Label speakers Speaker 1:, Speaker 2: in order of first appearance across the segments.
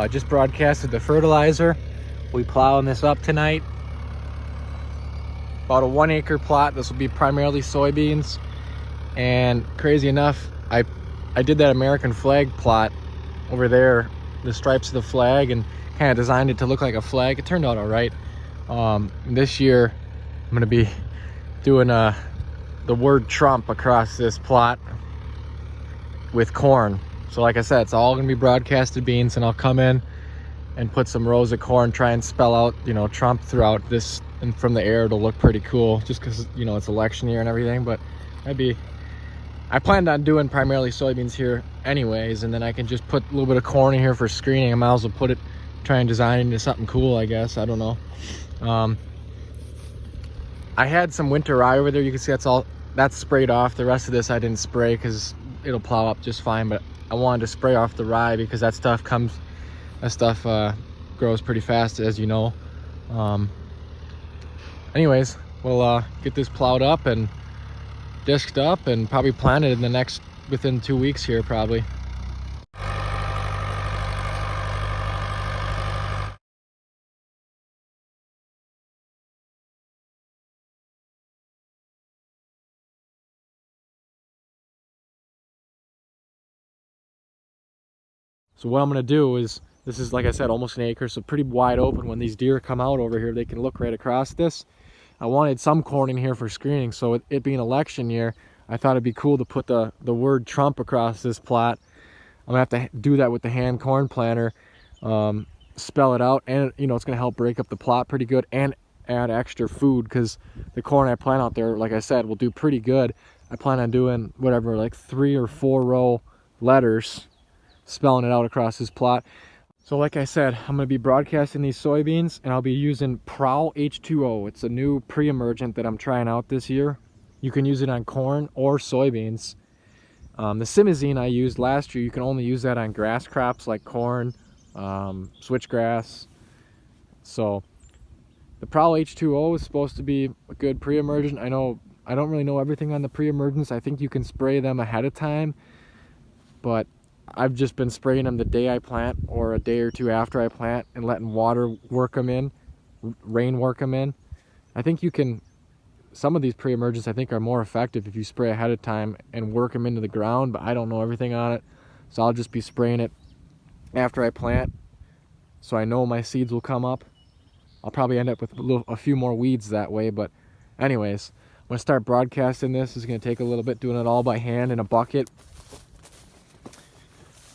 Speaker 1: Just broadcasted the fertilizer. We plowing this up tonight. About a 1 acre plot. This will be primarily soybeans. And crazy enough, I did that American flag plot over there, the stripes of the flag, and kind of designed it to look like a flag. It turned out all right. This year, I'm gonna be doing the word Trump across this plot with corn. So like I said, it's all gonna be broadcasted beans, and I'll come in and put some rows of corn, try and spell out, you know, Trump throughout this, and from the air it'll look pretty cool, just because, you know, it's election year and everything. But I planned on doing primarily soybeans here anyways, and then I can just put a little bit of corn in here for screening. I might as well put it, try and design it into something cool, I guess. I don't know. I had some winter rye over there. You can see that's sprayed off. The rest of this I didn't spray because it'll plow up just fine, but I wanted to spray off the rye because that stuff grows pretty fast, as you know. Anyways, we'll get this plowed up and disked up and probably planted within 2 weeks here probably. So what I'm gonna do is, this is, like I said, almost an acre, so pretty wide open. When these deer come out over here, they can look right across this. I wanted some corn in here for screening, so it being election year, I thought it'd be cool to put the word Trump across this plot. I'm gonna have to do that with the hand corn planter, spell it out, and you know, it's gonna help break up the plot pretty good and add extra food, because the corn I plant out there, like I said, will do pretty good. I plan on doing whatever, like 3 or 4 row letters, spelling it out across this plot. So like I said, I'm going to be broadcasting these soybeans, and I'll be using Prowl H2O. It's a new pre-emergent that I'm trying out this year. You can use it on corn or soybeans. The Simazine I used last year, you can only use that on grass crops like corn, switchgrass. So the Prowl H2O is supposed to be a good pre-emergent. I don't really know everything on the pre-emergents. I think you can spray them ahead of time, but I've just been spraying them the day I plant or a day or two after I plant, and letting water work them in, rain work them in. I think you can, some of these pre-emergents I think are more effective if you spray ahead of time and work them into the ground, but I don't know everything on it. So I'll just be spraying it after I plant, so I know my seeds will come up. I'll probably end up with a few more weeds that way, but anyways, I'm gonna start broadcasting this. It's gonna take a little bit doing it all by hand in a bucket.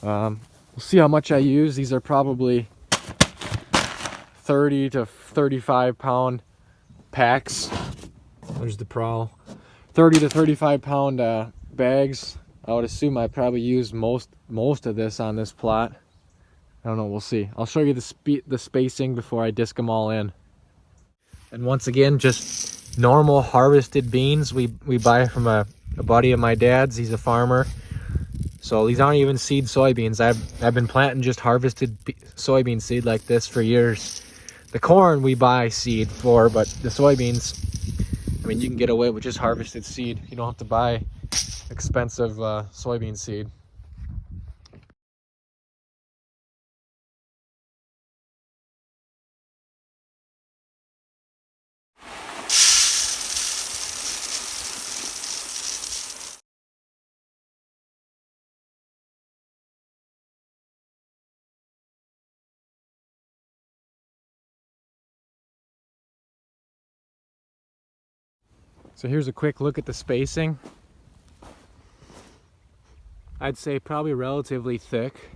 Speaker 1: We'll see how much I use. These are probably 30 to 35 pound packs. There's the Prowl. 30 to 35 pound bags. I would assume I probably use most of this on this plot. I don't know, we'll see. I'll show you the spacing before I disc them all in. And once again, just normal harvested beans we buy from a buddy of my dad's. He's a farmer. So these aren't even seed soybeans. I've been planting just harvested soybean seed like this for years. The corn we buy seed for, but the soybeans, I mean, you can get away with just harvested seed. You don't have to buy expensive soybean seed. So here's a quick look at the spacing. I'd say probably relatively thick,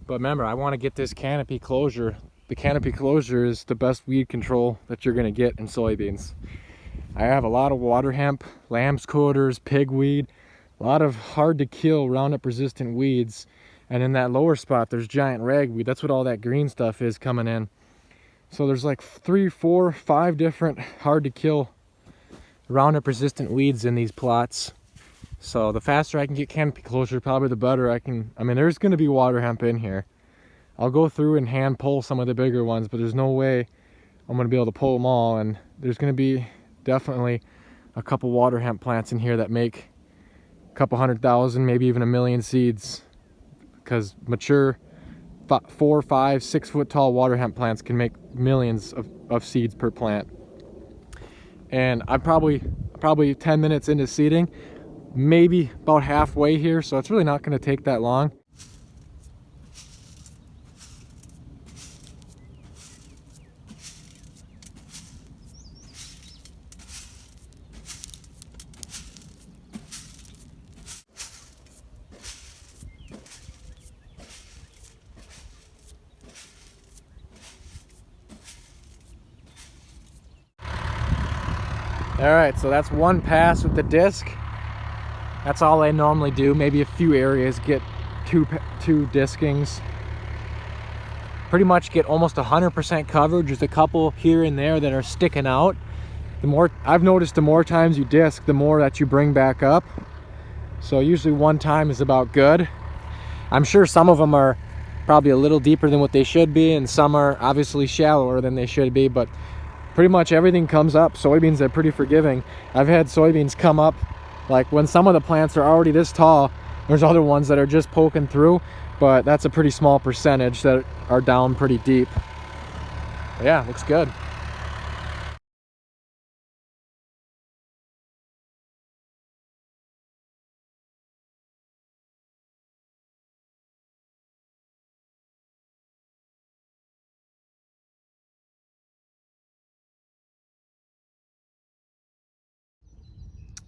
Speaker 1: but remember, I want to get this canopy closure. The canopy closure is the best weed control that you're going to get in soybeans. I have a lot of water hemp, lamb's quarters, pigweed, a lot of hard to kill Roundup resistant weeds, and in that lower spot there's giant ragweed. That's what all that green stuff is coming in. So there's like 3, 4, 5 different hard to kill Roundup resistant weeds in these plots. So the faster I can get canopy closure, probably the better I mean, there's going to be water hemp in here. I'll go through and hand pull some of the bigger ones, but there's no way I'm going to be able to pull them all. And there's going to be definitely a couple water hemp plants in here that make a couple 100,000, maybe even 1 million seeds, because mature 4, 5, 6 foot tall water hemp plants can make millions of seeds per plant. And I'm probably 10 minutes into seeding, maybe about halfway here, so it's really not going to take that long. All right, so that's one pass with the disc. That's all I normally do. Maybe a few areas get two diskings. Pretty much get almost 100% coverage. There's a couple here and there that are sticking out. The more I've noticed, the more times you disc, the more that you bring back up. So usually one time is about good. I'm sure some of them are probably a little deeper than what they should be, and some are obviously shallower than they should be, but pretty much everything comes up. Soybeans are pretty forgiving. I've had soybeans come up, like when some of the plants are already this tall, there's other ones that are just poking through, but that's a pretty small percentage that are down pretty deep. But yeah, looks good.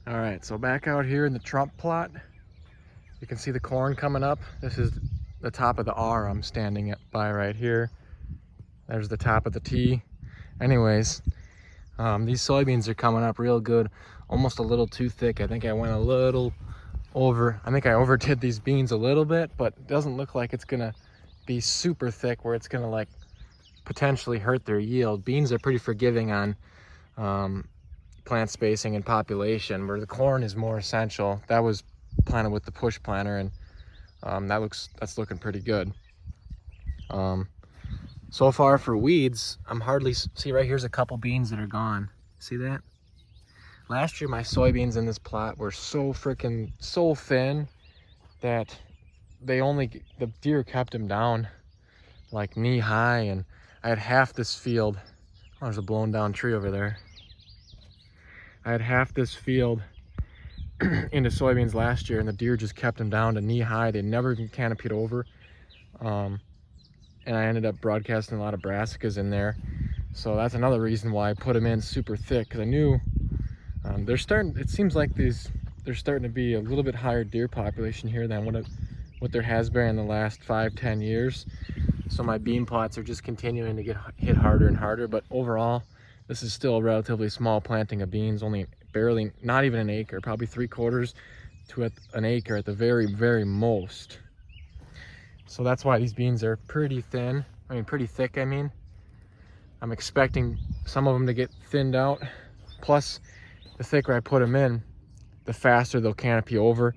Speaker 1: All right, so back out here in the Trump plot, you can see the corn coming up. This is the top of the R I'm standing by right here. There's the top of the T. Anyways, these soybeans are coming up real good, almost a little too thick. I think I went a little over, I think I overdid these beans a little bit, but it doesn't look like it's gonna be super thick where it's gonna like potentially hurt their yield. Beans are pretty forgiving on plant spacing and population, where the corn is more essential. That was planted with the push planter, and that's looking pretty good. So far for weeds, I'm hardly, see right here's a couple beans that are gone. See that? Last year my soybeans in this plot were so thin that the deer kept them down like knee high, and I had half this field. Oh, there's a blown down tree over there. I had half this field into soybeans last year, and the deer just kept them down to knee high. They never even canopied over. And I ended up broadcasting a lot of brassicas in there. So that's another reason why I put them in super thick, because I knew it seems like there's starting to be a little bit higher deer population here than what there has been in the last 5-10 years. So my bean plots are just continuing to get hit harder and harder, but overall, this is still a relatively small planting of beans, only barely, not even an acre, probably 3/4 to an acre at the very, very most. So that's why these beans are pretty thin. I mean, pretty thick, I mean. I'm expecting some of them to get thinned out. Plus, the thicker I put them in, the faster they'll canopy over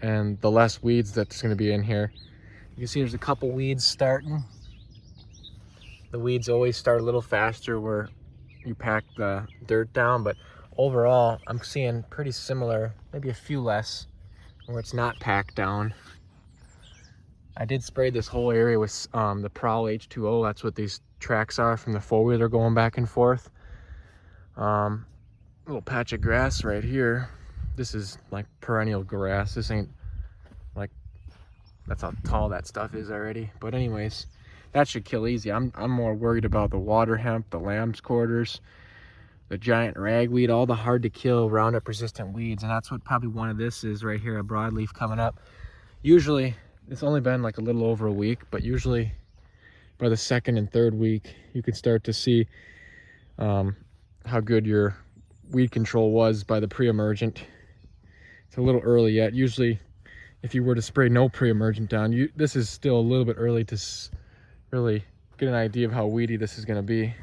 Speaker 1: and the less weeds that's gonna be in here. You can see there's a couple weeds starting. The weeds always start a little faster where you pack the dirt down, but overall, I'm seeing pretty similar, maybe a few less where it's not packed down. I did spray this whole area with the Prowl H2O. That's what these tracks are from the four-wheeler going back and forth. Little patch of grass right here. This is like perennial grass. This ain't like, that's how tall that stuff is already. But anyways, that should kill easy. I'm more worried about the water hemp, the lamb's quarters, the giant ragweed, all the hard to kill Roundup resistant weeds. And that's what probably one of this is right here, a broadleaf coming up. Usually, it's only been like a little over a week, but usually by the second and third week, you can start to see how good your weed control was by the pre-emergent. It's a little early yet. Usually, if you were to spray no pre-emergent down, this is still a little bit early to really get an idea of how weedy this is going to be.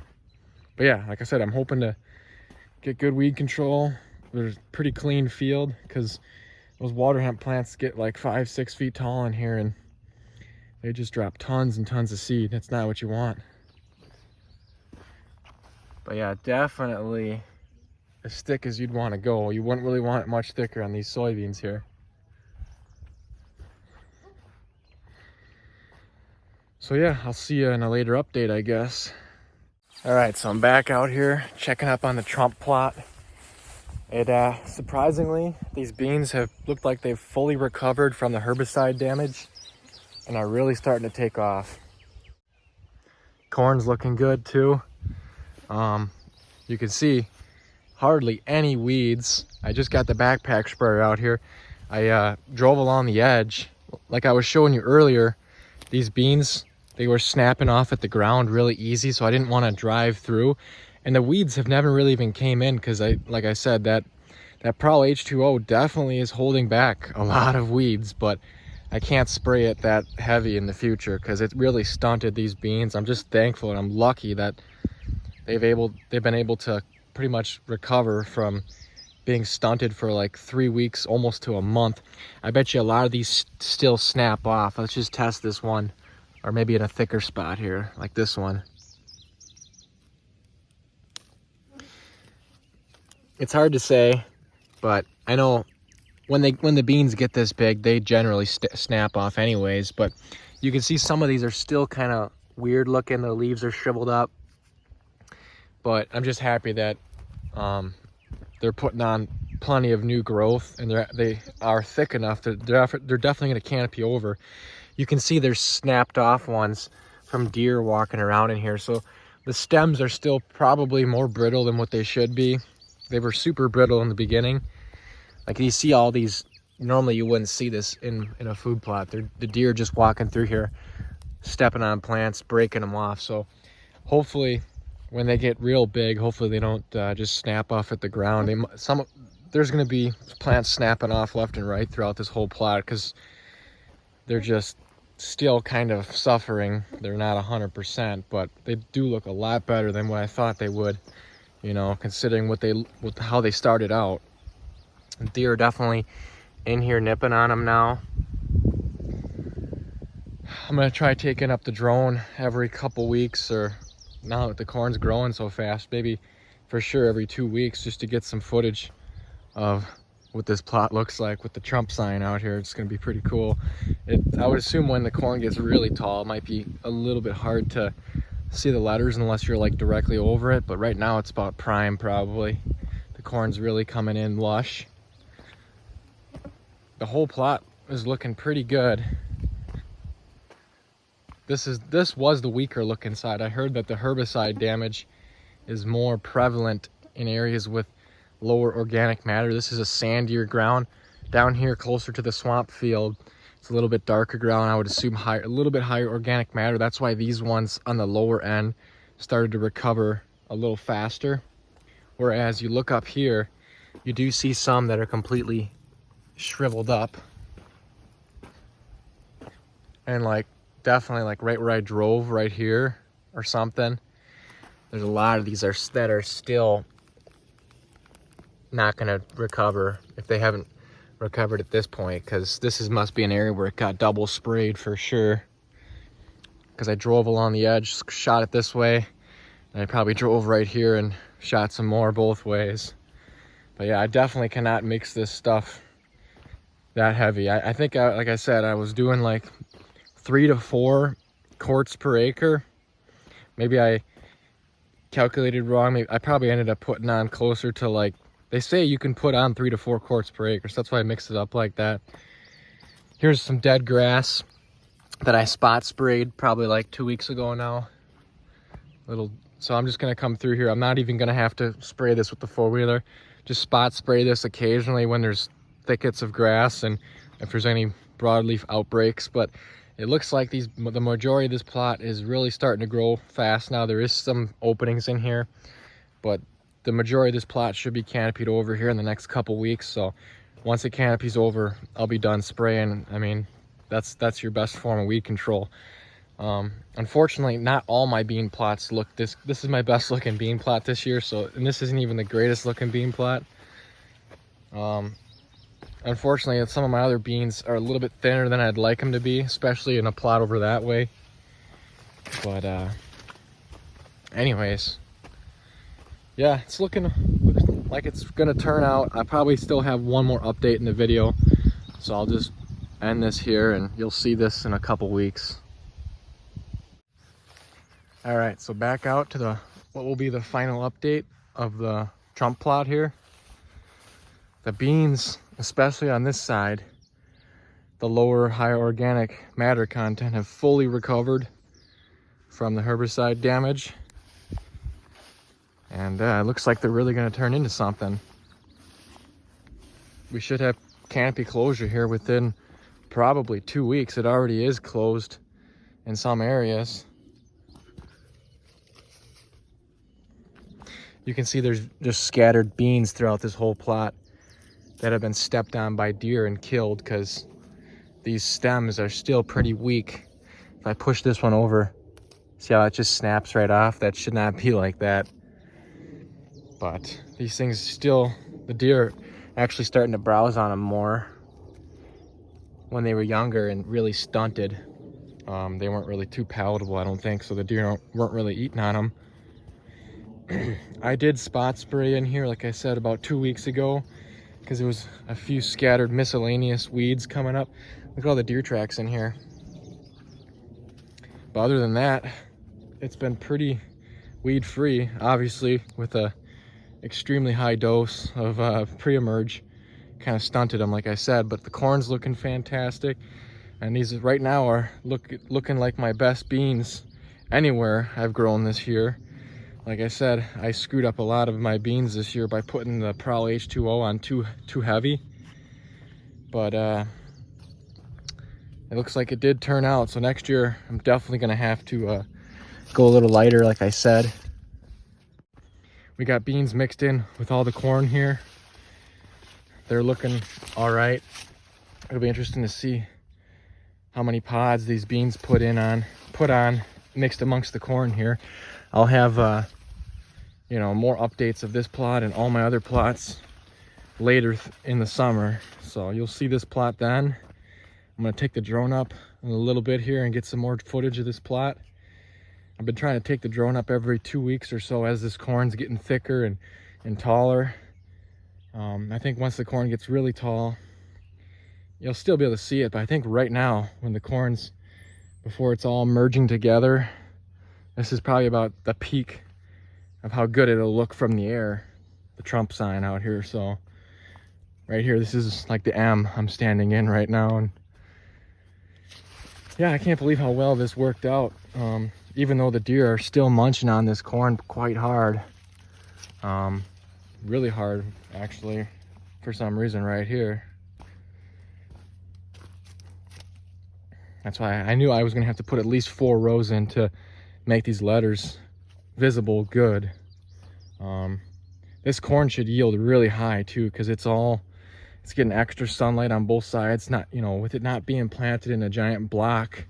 Speaker 1: But yeah, like I said, I'm hoping to get good weed control. There's a pretty clean field, because those water hemp plants get like 5-6 feet tall in here, and they just drop tons and tons of seed. That's not what you want. But yeah, definitely as thick as you'd want to go. You wouldn't really want it much thicker on these soybeans here. So yeah, I'll see you in a later update, I guess. All right, so I'm back out here checking up on the Trump plot. It surprisingly, these beans have looked like they've fully recovered from the herbicide damage and are really starting to take off. Corn's looking good too. You can see hardly any weeds. I just got the backpack sprayer out here. I drove along the edge. Like I was showing you earlier, these beans, they were snapping off at the ground really easy, so I didn't want to drive through. And the weeds have never really even came in because like I said, that Prowl H2O definitely is holding back a lot of weeds, but I can't spray it that heavy in the future because it really stunted these beans. I'm just thankful and I'm lucky that they've been able to pretty much recover from being stunted for like 3 weeks, almost to a month. I bet you a lot of these still snap off. Let's just test this one, or maybe in a thicker spot here, like this one. It's hard to say, but I know when the beans get this big, they generally snap off anyways. But you can see some of these are still kind of weird looking. The leaves are shriveled up. But I'm just happy that they're putting on plenty of new growth, and they are thick enough that they're definitely going to canopy over. You can see there's snapped off ones from deer walking around in here. So the stems are still probably more brittle than what they should be. They were super brittle in the beginning. Like you see all these, normally you wouldn't see this in a food plot. The deer just walking through here, stepping on plants, breaking them off. So hopefully when they get real big, hopefully they don't just snap off at the ground. There's going to be plants snapping off left and right throughout this whole plot because they're just still kind of suffering. They're not 100%, but they do look a lot better than what I thought they would, you know, considering how they started out. Deer are definitely in here nipping on them now. I'm going to try taking up the drone every couple weeks, or now that the corn's growing so fast, maybe for sure every 2 weeks, just to get some footage of what this plot looks like with the Trump sign out here. It's going to be pretty cool. I would assume when the corn gets really tall, it might be a little bit hard to see the letters unless you're like directly over it, but right now it's about prime probably. The corn's really coming in lush. The whole plot is looking pretty good. This was the weaker looking side. I heard that the herbicide damage is more prevalent in areas with lower organic matter. This is a sandier ground. Down here closer to the swamp field, it's a little bit darker ground. I would assume a little bit higher organic matter. That's why these ones on the lower end started to recover a little faster. Whereas you look up here, you do see some that are completely shriveled up. And like definitely like right where I drove right here or something, there's a lot of these that are still not going to recover if they haven't recovered at this point, because must be an area where it got double sprayed for sure, because I drove along the edge, shot it this way, and I probably drove right here and shot some more both ways. But yeah, I definitely cannot mix this stuff that heavy. I think like I said, I was doing like 3 to 4 quarts per acre. Maybe I calculated wrong. Maybe I probably ended up putting on closer to, like, they say you can put on 3 to 4 quarts per acre, so that's why I mixed it up like that. Here's some dead grass that I spot sprayed probably like 2 weeks ago now. So I'm just gonna come through here. I'm not even gonna have to spray this with the 4-wheeler. Just spot spray this occasionally when there's thickets of grass and if there's any broadleaf outbreaks. But it looks like the majority of this plot is really starting to grow fast now. There is some openings in here, but the majority of this plot should be canopied over here in the next couple weeks. So once it canopies over, I'll be done spraying. I mean, that's your best form of weed control. Unfortunately, not all my bean plots look this is my best looking bean plot this year. And this isn't even the greatest looking bean plot. Unfortunately, some of my other beans are a little bit thinner than I'd like them to be, especially in a plot over that way. But anyways, yeah, looks like it's gonna turn out. I probably still have one more update in the video, so I'll just end this here and you'll see this in a couple weeks. All right, so back out to the what will be the final update of the Trump plot here. The beans, especially on this side, the lower high organic matter content, have fully recovered from the herbicide damage. And it looks like they're really going to turn into something. We should have canopy closure here within probably 2 weeks. It already is closed in some areas. You can see there's just scattered beans throughout this whole plot that have been stepped on by deer and killed because these stems are still pretty weak. If I push this one over, see how it just snaps right off? That should not be like that. But these things still, the deer actually starting to browse on them more. When they were younger and really stunted, they weren't really too palatable, I don't think, so the deer weren't really eating on them. I did spot spray in here, like I said, about 2 weeks ago, because there was a few scattered miscellaneous weeds coming up. Look at all the deer tracks in here. But other than that, it's been pretty weed free, obviously with a extremely high dose of pre-emerge. Kind of stunted them, like I said, but the corn's looking fantastic, and these right now are looking like my best beans anywhere I've grown this year. Like I said, I screwed up a lot of my beans this year by putting the Prowl H2O on too heavy, but it looks like it did turn out. So next year I'm definitely gonna have to go a little lighter, like I said. We got beans mixed in with all the corn here. They're looking all right. It'll be interesting to see how many pods these beans put on mixed amongst the corn here. I'll have you know, more updates of this plot and all my other plots later in the summer. So you'll see this plot then. I'm gonna take the drone up in a little bit here and get some more footage of this plot. I've been trying to take the drone up every 2 weeks or so as this corn's getting thicker and taller. I think once the corn gets really tall, you'll still be able to see it, but I think right now, when the corn's, before it's all merging together, this is probably about the peak of how good it'll look from the air, the Trump sign out here. So right here, this is like the M I'm standing in right now, and yeah, I can't believe how well this worked out. Even though the deer are still munching on this corn quite hard, really hard actually, for some reason right here. That's why I knew I was gonna have to put at least 4 rows in to make these letters visible good. This corn should yield really high too, because it's getting extra sunlight on both sides. Not, you know, with it not being planted in a giant block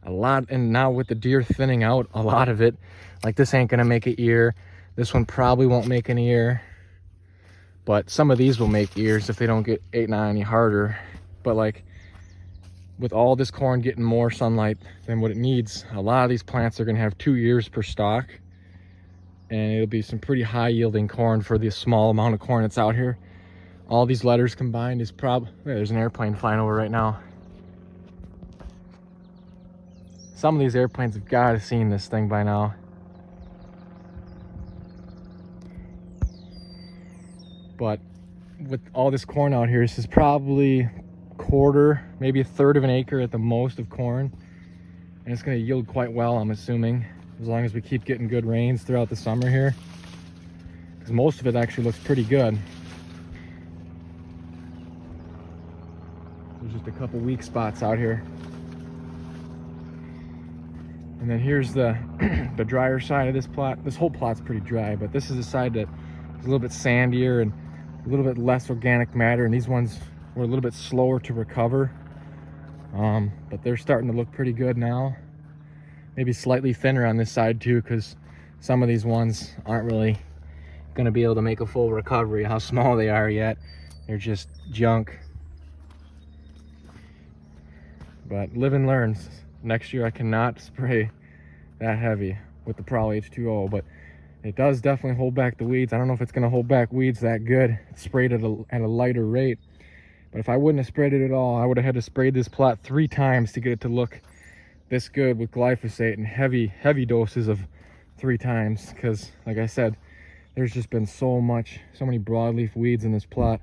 Speaker 1: a lot, and now with the deer thinning out a lot of it, like this ain't gonna make an ear. This one probably won't make an ear, but some of these will make ears if they don't get ate on any harder. But like with all this corn getting more sunlight than what it needs, a lot of these plants are gonna have 2 ears per stalk, and it'll be some pretty high yielding corn for the small amount of corn that's out here. All these letters combined is probably, there's an airplane flying over right now. Some of these airplanes have got to seen this thing by now. But with all this corn out here, this is probably quarter, maybe 1/3 of an acre at the most of corn, and it's going to yield quite well, I'm assuming, as long as we keep getting good rains throughout the summer here, because most of it actually looks pretty good. There's just a couple weak spots out here. And then here's the the drier side of this plot. This whole plot's pretty dry, but this is the side that is a little bit sandier and a little bit less organic matter, and these ones were a little bit slower to recover. But they're starting to look pretty good now. Maybe slightly thinner on this side too, because some of these ones aren't really going to be able to make a full recovery. How small they are yet, they're just junk. But live and learn. Next year I cannot spray that heavy with the Prowl H2O, but it does definitely hold back the weeds. I don't know if it's going to hold back weeds that good. It's sprayed at a lighter rate. But if I wouldn't have sprayed it at all, I would have had to spray this plot 3 times to get it to look this good with glyphosate and heavy doses of 3 times, because like I said, there's just been so many broadleaf weeds in this plot.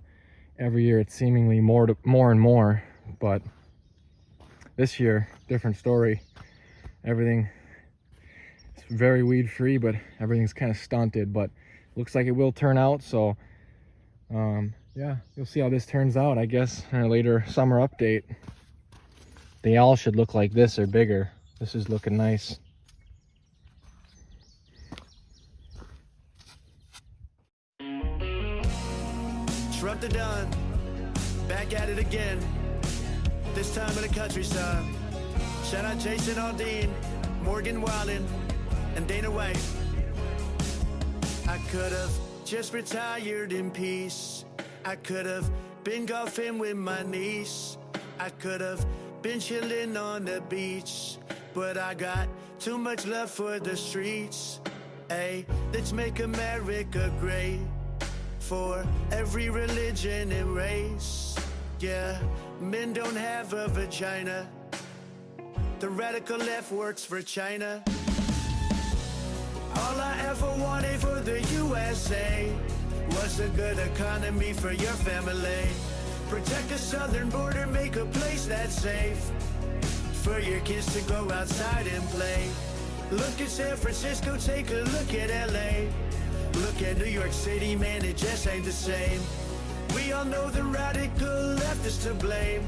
Speaker 1: Every year it's seemingly more and more, but this year, different story. Everything is very weed free, but everything's kind of stunted, but looks like it will turn out. So yeah, you'll see how this turns out, I guess, in a later summer update. They all should look like this or bigger. This is looking nice.
Speaker 2: Trump the Don, back at it again. This time in the countryside. Shout out Jason Aldean, Morgan Wallen, and Dana White. I could have just retired in peace. I could have been golfing with my niece. I could have been chilling on the beach, but I got too much love for the streets. Hey, let's make America great for every religion and race. Yeah, men don't have a vagina. The radical left works for China. All I ever wanted for the USA was a good economy for your family. Protect the southern border, make a place that's safe for your kids to go outside and play. Look at San Francisco, take a look at LA. Look at New York City, man, it just ain't the same. We all know the radical left is to blame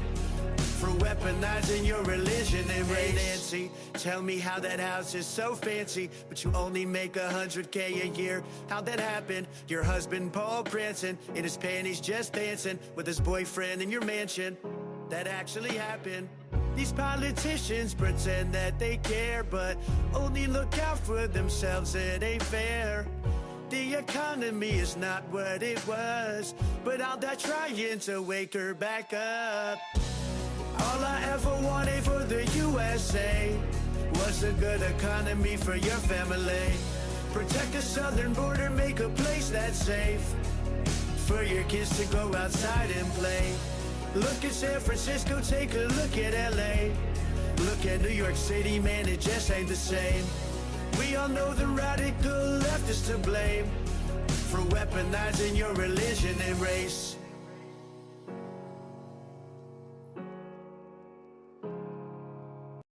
Speaker 2: for weaponizing your religion and race. Hey Nancy, tell me how that house is so fancy, but you only make $100K a year. How'd that happen? Your husband Paul prancing in his panties, just dancing with his boyfriend in your mansion. That actually happened. These politicians pretend that they care, but only look out for themselves, it ain't fair. The economy is not what it was, but I'll die trying to wake her back up. All I ever wanted for the USA was a good economy for your family. Protect the southern border, make a place that's safe for your kids to go outside and play. Look at San Francisco, take a look at LA. Look at New York City, man, it just ain't the same. We all know the radical left is to blame for weaponizing your religion and race.